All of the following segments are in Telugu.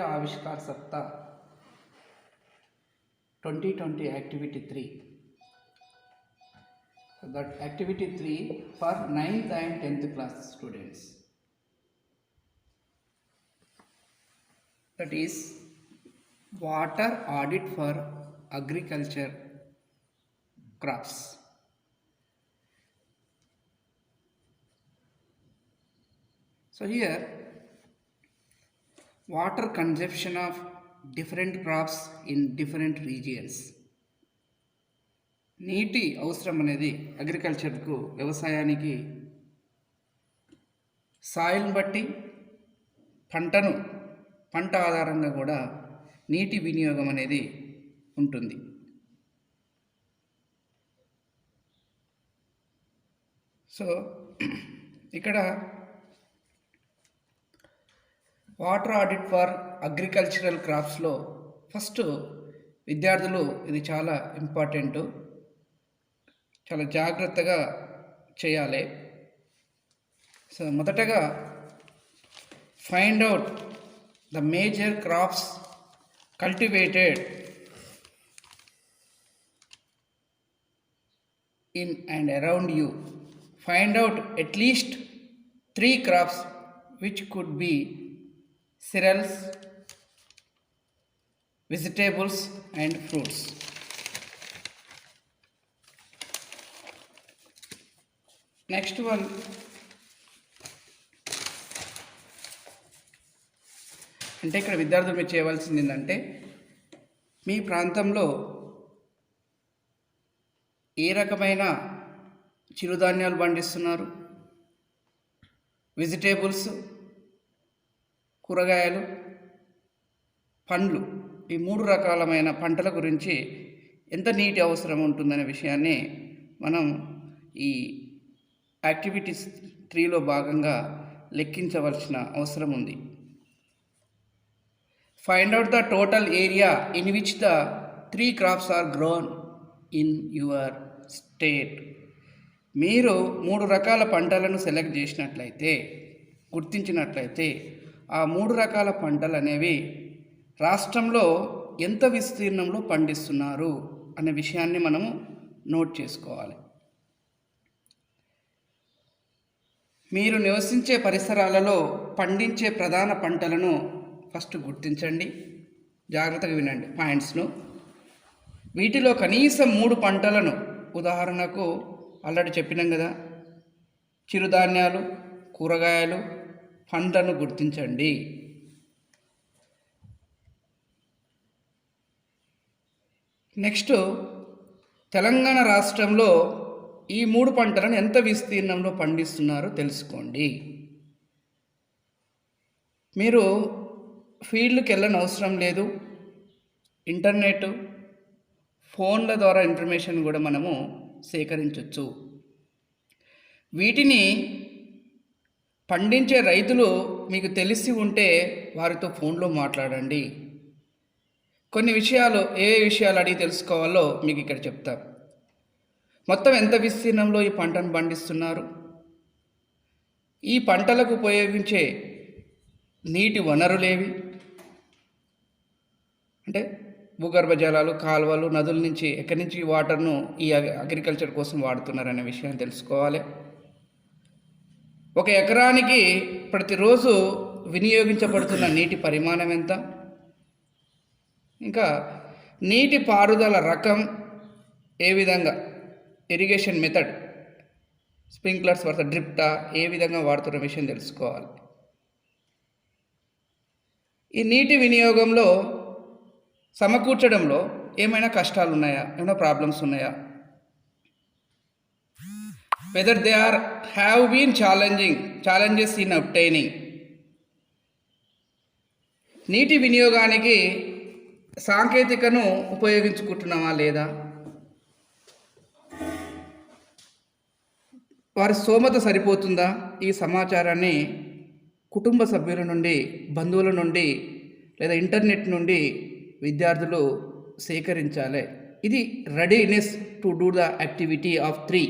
आविष्कार सप्ताह 2020 activity 3. So that activity 3 for 9th and 10th class students, that is water audit for agriculture crops. So here water consumption of different crops in different regions. నీటి అవసరం అనేది అగ్రికల్చర్కు వ్యవసాయానికి సాయిల్ని బట్టి పంట ఆధారంగా కూడా నీటి వినియోగం అనేది ఉంటుంది. సో ఇక్కడ వాటర్ ఆడిట్ ఫర్ అగ్రికల్చరల్ క్రాప్స్లో ఫస్ట్ విద్యార్థులు ఇది చాలా ఇంపార్టెంట్, చాలా జాగ్రత్తగా చేయాలి. సో మొదటగా find out the major crops cultivated in and around you. Find out at least 3 crops which could be cereals, vegetables and fruits. Next one, అంటే ఇక్కడ విద్యార్థులు మీరు చేయవలసింది ఏంటంటే మీ ప్రాంతంలో ఏ రకమైన చిరుధాన్యాలు పండిస్తున్నారు, వెజిటేబుల్స్, కూరగాయలు, పండ్లు, ఈ 3 రకాలమైన పంటల గురించి ఎంత నీటి అవసరం ఉంటుందనే విషయాన్ని మనం ఈ యాక్టివిటీస్ 3లో భాగంగా లెక్కించవలసిన అవసరం ఉంది. Find out the total area in which the 3 crops are grown in your state. మీరు 3 రకాల పంటలను సెలెక్ట్ చేసినట్లయితే, గుర్తించినట్లయితే ఆ 3 రకాల పంటలు అనేవి రాష్ట్రంలో ఎంత విస్తీర్ణంలో పండిస్తున్నారు అనే విషయాన్ని మనము నోట్ చేసుకోవాలి. మీరు నివసించే పరిసరాలలో పండించే ప్రధాన పంటలను ఫస్ట్ గుర్తించండి, జాగ్రత్తగా వినండి పాయింట్స్ను. వీటిలో కనీసం 3 పంటలను, ఉదాహరణకు ఆల్రెడీ చెప్పినాం కదా, చిరుధాన్యాలు, కూరగాయలు, పండ్లను గుర్తించండి. నెక్స్ట్, తెలంగాణ రాష్ట్రంలో ఈ 3 పంటలను ఎంత విస్తీర్ణంలో పండిస్తున్నారో తెలుసుకోండి. మీరు ఫీల్డ్కి వెళ్ళని అవసరం లేదు, ఇంటర్నెట్, ఫోన్ల ద్వారా ఇన్ఫర్మేషన్ కూడా మనము సేకరించవచ్చు. వీటిని పండించే రైతులు మీకు తెలిసి ఉంటే వారితో ఫోన్లో మాట్లాడండి. కొన్ని విషయాలు, ఏ విషయాలు అడిగి తెలుసుకోవాలో మీకు ఇక్కడ చెప్తాను. మొత్తం ఎంత విస్తీర్ణంలో ఈ పంటను పండిస్తున్నారు, ఈ పంటలకు ఉపయోగించే నీటి వనరులేవి, అంటే భూగర్భ జలాలు, కాలువలు, నదుల నుంచి ఎక్కడి నుంచి వాటర్ను ఈ అగ్రికల్చర్ కోసం వాడుతున్నారనే విషయాన్ని తెలుసుకోవాలి. 1 ఎకరానికి ప్రతిరోజు వినియోగించబడుతున్న నీటి పరిమాణం ఎంత, ఇంకా నీటి పారుదల రకం ఏ విధంగా, ఇరిగేషన్ మెథడ్, స్ప్రింక్లర్స్ వర్స డ్రిప్టా, ఏ విధంగా వాడుతున్న విషయం తెలుసుకోవాలి. ఈ నీటి వినియోగంలో సమకూర్చడంలో ఏమైనా కష్టాలు ఉన్నాయా, ఏమైనా ప్రాబ్లమ్స్ ఉన్నాయా, whether they have been challenges in obtaining. నీటి వినియోగానికి సాంకేతికను ఉపయోగించుకుంటున్నామా లేదా, వారి స్తోమత సరిపోతుందా. ఈ సమాచారాన్ని కుటుంబ సభ్యుల నుండి, బంధువుల నుండి లేదా ఇంటర్నెట్ నుండి విద్యార్థులు సేకరించాలి. ఇది readiness to do the activity of 3.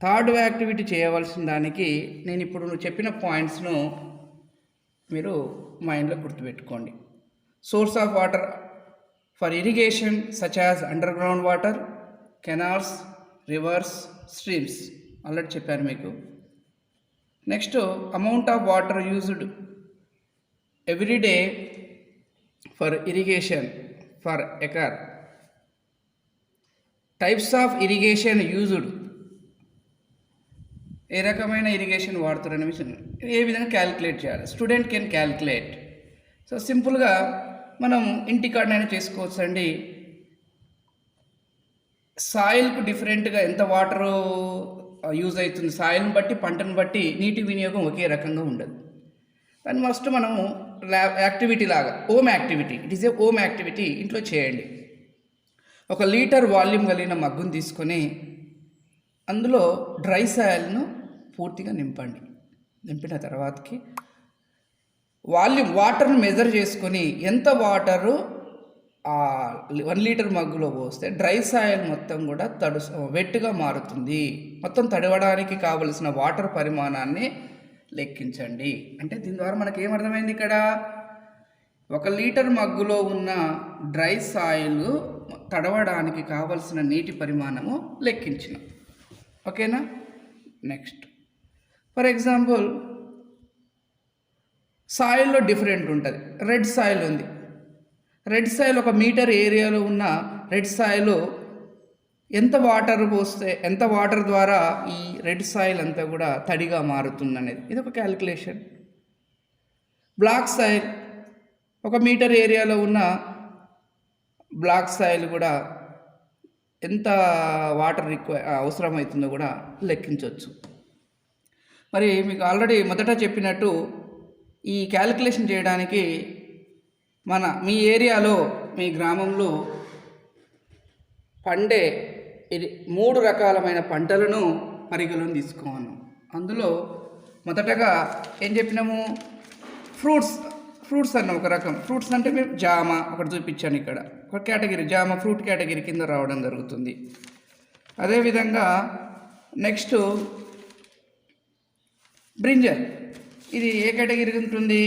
3rd activity చేయవలసిన దానికి నేను ఇప్పుడు చెప్పిన పాయింట్స్ను మీరు మైండ్లో గుర్తుపెట్టుకోండి. Source of water for irrigation such as underground water, canals, rivers, streams already చెప్పాను మీకు. Next amount of water used every day for irrigation for acre, types of irrigation used, ఏ రకమైన ఇరిగేషన్ వాడుతారనే విషయం ఏ విధంగా క్యాలిక్యులేట్ చేయాలి. Student can calculate. సో సింపుల్గా మనం ఇంటికాడనైనా చేసుకోవచ్చు అండి. సాయిల్కు డిఫరెంట్గా ఎంత వాటర్ యూజ్ అవుతుంది, సాయిల్ని బట్టి పంటను బట్టి నీటి వినియోగం ఒకే రకంగా ఉండదు. దాన్ని ఫస్ట్ మనము యాక్టివిటీ లాగా home activity, it is a home activity ఇంట్లో చేయండి. 1 లీటర్ వాల్యూమ్ కలిగిన మగ్గును తీసుకొని అందులో డ్రై సాయిల్ను పూర్తిగా నింపండి. నింపిన తర్వాతకి వాటర్ను మెజర్ చేసుకొని ఎంత వాటరు 1 లీటర్ మగ్గులో పోస్తే డ్రై సాయిల్ మొత్తం కూడా వెట్టుగా మారుతుంది. మొత్తం తడవడానికి కావలసిన వాటర్ పరిమాణాన్ని లెక్కించండి. అంటే దీని ద్వారా మనకి ఏమర్థమైంది, ఇక్కడ 1 లీటర్ మగ్గులో ఉన్న డ్రై సాయిల్ తడవడానికి కావలసిన నీటి పరిమాణము లెక్కించిన. ఓకేనా. నెక్స్ట్ ఫర్ ఎగ్జాంపుల్ సాయిల్లో డిఫరెంట్ ఉంటుంది. రెడ్ సాయిల్ ఉంది. రెడ్ సాయిల్ 1 మీటర్ ఏరియాలో ఉన్న రెడ్ సాయిల్ ఎంత వాటర్ పోస్తే ఎంత వాటర్ ద్వారా ఈ రెడ్ సాయిల్ అంతా కూడా తడిగా మారుతుంది అనేది ఇది ఒక క్యాలిక్యులేషన్. బ్లాక్ సాయిల్ 1 మీటర్ ఏరియాలో ఉన్న బ్లాక్ సాయిల్ కూడా ఎంత వాటర్ అవసరమవుతుందో కూడా లెక్కించవచ్చు. మరి మీకు ఆల్రెడీ మొదట చెప్పినట్టు ఈ క్యాలిక్యులేషన్ చేయడానికి మీ ఏరియాలో మీ గ్రామంలో పండే 3 రకాలమైన పంటలను పరిగణలోకి తీసుకోవాలి. అందులో మొదటగా ఏం చెప్పినాము, ఫ్రూట్స్ అన్న ఒక రకం. ఫ్రూట్స్ అంటే మేము జామ ఒకటి చూపించాను, ఇక్కడ ఒక కేటగిరీ జామ ఫ్రూట్ కేటగిరీ కింద రావడం జరుగుతుంది. అదేవిధంగా నెక్స్ట్ బ్రింజల్, ఇది ఏ కేటగిరీ ఉంటుంది,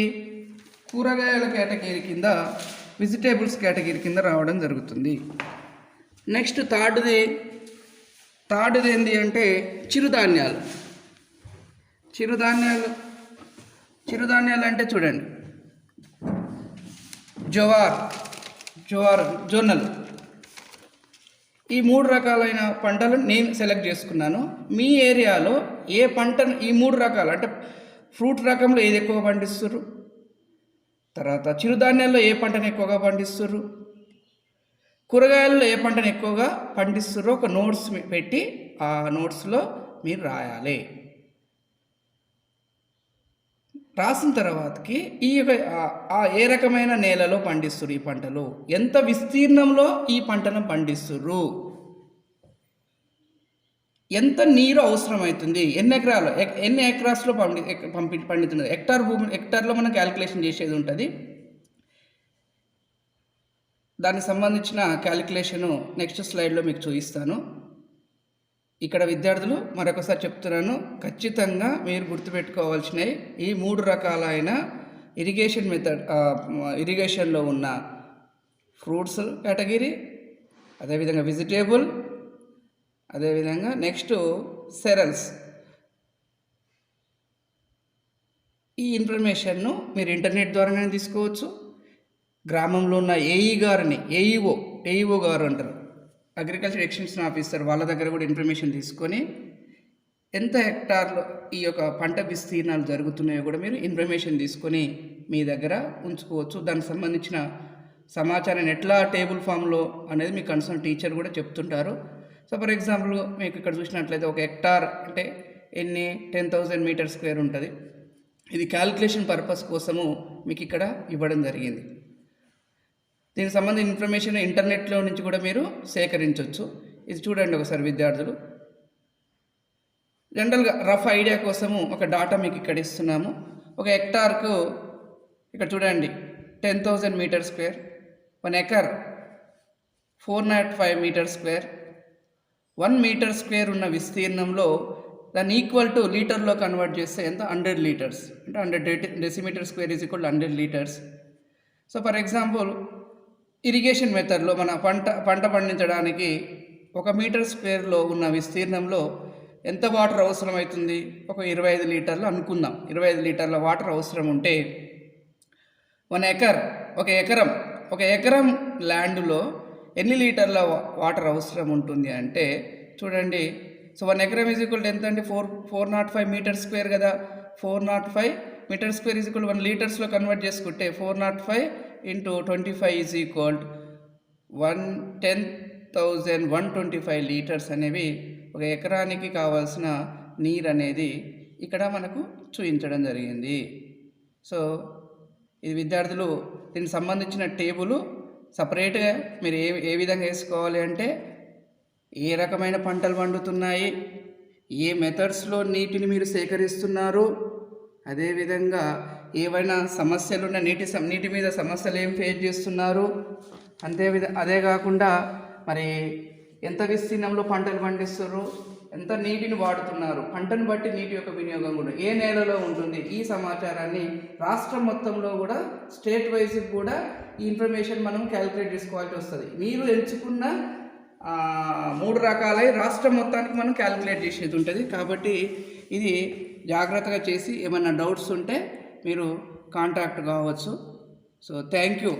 కూరగాయల కేటగిరీ కింద, వెజిటేబుల్స్ కేటగిరీ కింద రావడం జరుగుతుంది. నెక్స్ట్ థర్డ్ది ఏంటి అంటే చిరుధాన్యాలు. చిరుధాన్యాలు అంటే చూడండి, జొన్నలు. ఈ 3 రకాలైన పంటలను నేను సెలెక్ట్ చేసుకున్నాను. మీ ఏరియాలో ఏ పంటను ఈ 3 రకాలు అంటే ఫ్రూట్ రకంలో ఏది ఎక్కువ పండిస్తుర్రు, తర్వాత చిరుధాన్యాల్లో ఏ పంటను ఎక్కువగా పండిస్తుర్రు, కూరగాయల్లో ఏ పంటను ఎక్కువగా పండిస్తుర్రో ఒక నోట్స్ పెట్టి ఆ నోట్స్లో మీరు రాయాలి. రాసిన తర్వాతకి ఏ రకమైన నేలలో పండిస్తుర్రు, ఈ పంటలు ఎంత విస్తీర్ణంలో ఈ పంటను పండిస్తుర్రు, ఎంత నీరు అవసరమవుతుంది, ఎన్ని ఎకరాస్లో పండుతున్నది, హెక్టార్లో మనం క్యాలిక్యులేషన్ చేసేది ఉంటుంది. దానికి సంబంధించిన క్యాలిక్యులేషను నెక్స్ట్ స్లైడ్లో మీకు చూపిస్తాను. ఇక్కడ విద్యార్థులు మరొకసారి చెప్తున్నాను, ఖచ్చితంగా మీరు గుర్తుపెట్టుకోవాల్సినవి ఈ 3 రకాలైన ఇరిగేషన్ మెథడ్, ఇరిగేషన్లో ఉన్న ఫ్రూట్స్ కేటగిరీ, అదేవిధంగా వెజిటేబుల్, అదేవిధంగా నెక్స్ట్ సెరల్స్. ఈ ఇన్ఫర్మేషన్ను మీరు ఇంటర్నెట్ ద్వారానే తీసుకోవచ్చు. గ్రామంలో ఉన్న ఏఈఓ గారు అంటారు, అగ్రికల్చర్ ఎక్స్టెన్షన్ ఆఫీసర్, వాళ్ళ దగ్గర కూడా ఇన్ఫర్మేషన్ తీసుకొని ఎంత హెక్టార్లో ఈ యొక్క పంట విస్తీర్ణాలు జరుగుతున్నాయో కూడా మీరు ఇన్ఫర్మేషన్ తీసుకొని మీ దగ్గర ఉంచుకోవచ్చు. దానికి సంబంధించిన సమాచారాన్ని ఎట్లా టేబుల్ ఫామ్లో అనేది మీ కన్సర్న్ టీచర్ కూడా చెప్తుంటారు. సో ఫర్ ఎగ్జాంపుల్ మీకు ఇక్కడ చూసినట్లయితే 1 హెక్టార్ అంటే 10,000 మీటర్ స్క్వేర్ ఉంటుంది. ఇది క్యాలిక్యులేషన్ పర్పస్ కోసము మీకు ఇక్కడ ఇవ్వడం జరిగింది. దీనికి సంబంధించిన ఇన్ఫర్మేషన్ ఇంటర్నెట్లో నుంచి కూడా మీరు సేకరించవచ్చు. ఇది చూడండి ఒకసారి విద్యార్థులు. జనరల్గా రఫ్ ఐడియా కోసము ఒక డాటా మీకు ఇక్కడ ఇస్తున్నాము. 1 హెక్టార్కు ఇక్కడ చూడండి 10,000 metre square, 1 acre 405 metre square. 1 metre square ఉన్న విస్తీర్ణంలో దాన్ని ఈక్వల్ టు లీటర్లో కన్వర్ట్ చేస్తే ఎంత 100 లీటర్స్ అంటే 100 decimetre square is equal 100 litres. So for example irrigation మెథడ్లో మన పంట పండించడానికి 1 మీటర్ స్క్వేర్లో ఉన్న విస్తీర్ణంలో ఎంత వాటర్ అవసరం అవుతుంది? ఒక 25 లీటర్లు అనుకుందాం. 25 లీటర్ల వాటర్ అవసరం ఉంటే 1 ఎకర్ ఒక ఎకరం ల్యాండ్లో ఎన్ని లీటర్ల వాటర్ అవసరం ఉంటుంది అంటే చూడండి. సో 1 ఎకరం ఈజ్ ఈక్వల్ ఎంత అంటే 405 మీటర్ స్క్వేర్ కదా. 405 మీటర్ స్క్వేర్ ఈజ్ ఈక్వల్ 1 లీటర్స్లో కన్వర్ట్ చేసుకుంటే 405 ఇంటూ 25 ఈజ్ ఈక్వల్ 110,125 లీటర్స్ అనేవి ఒక ఎకరానికి కావాల్సిన నీరు అనేది ఇక్కడ మనకు చూపించడం జరిగింది. సో ఇది విద్యార్థులు దీనికి సంబంధించిన టేబుల్ సపరేట్గా మీరు ఏ విధంగా వేసుకోవాలి అంటే ఏ రకమైన పంటలు పండుతున్నాయి, ఏ మెథడ్స్లో నీటిని మీరు సేకరిస్తున్నారు, అదేవిధంగా ఏవైనా సమస్యలు ఉన్న నీటి మీద సమస్యలు ఏం ఫేస్ చేస్తున్నారు, అదే కాకుండా మరి ఎంత విస్తీర్ణంలో పంటలు పండిస్తున్నారు, ఎంత నీటిని వాడుతున్నారు, పంటను బట్టి నీటి యొక్క వినియోగం కూడా ఏ నేలలో ఉంటుంది, ఈ సమాచారాన్ని రాష్ట్రం మొత్తంలో కూడా స్టేట్ వైజ్ కూడా ఈ ఇన్ఫర్మేషన్ మనం క్యాలిక్యులేట్ చేసుకోవాల్సి వస్తుంది. మీరు ఎంచుకున్న 3 రకాలై రాష్ట్రం మొత్తానికి మనం క్యాలిక్యులేట్ చేసేది ఉంటుంది. కాబట్టి ఇది జాగ్రత్తగా చేసి ఏమైనా డౌట్స్ ఉంటే మీరు కాంటాక్ట్ కావచ్చు. So thank you.